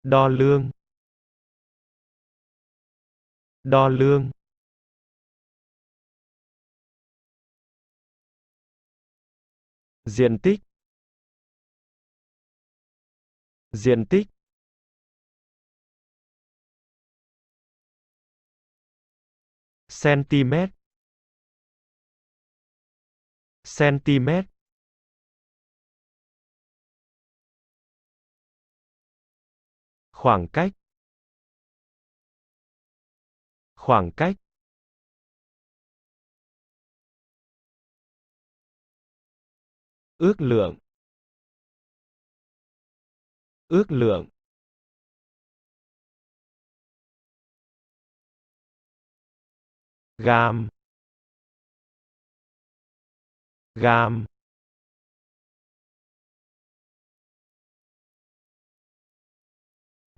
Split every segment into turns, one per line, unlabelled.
đo lương, đo lương, diện tích, diện tích, centimet, centimet, khoảng cách, khoảng cách, ước lượng, ước lượng, gam, gam,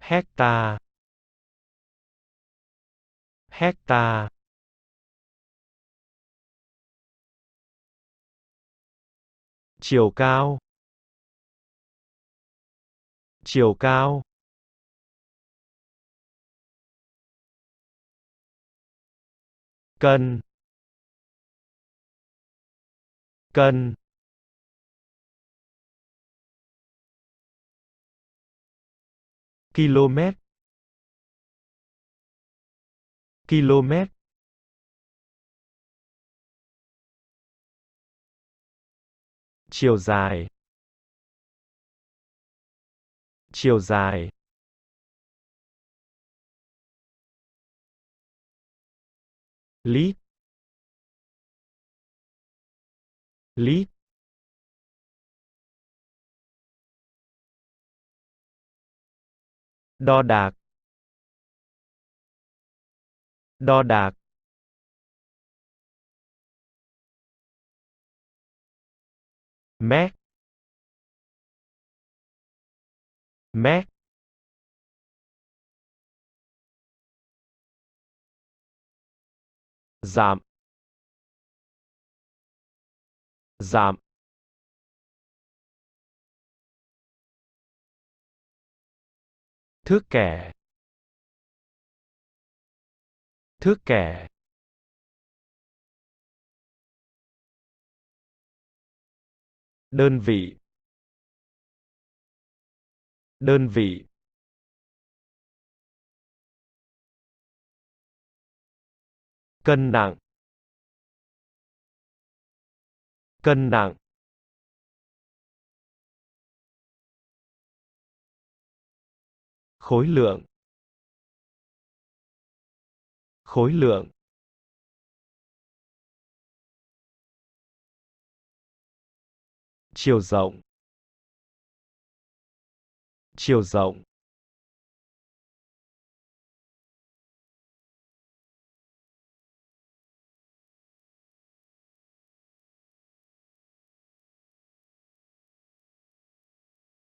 hecta, hecta, chiều cao, chiều cao, cân, cân, km, km, chiều dài, chiều dài, lít, lít, đo đạc, đo đạc, mét, mét, giảm, giảm, thước kẻ, thước kẻ, đơn vị, đơn vị, cân nặng, cân nặng, khối lượng, khối lượng, chiều rộng, chiều rộng,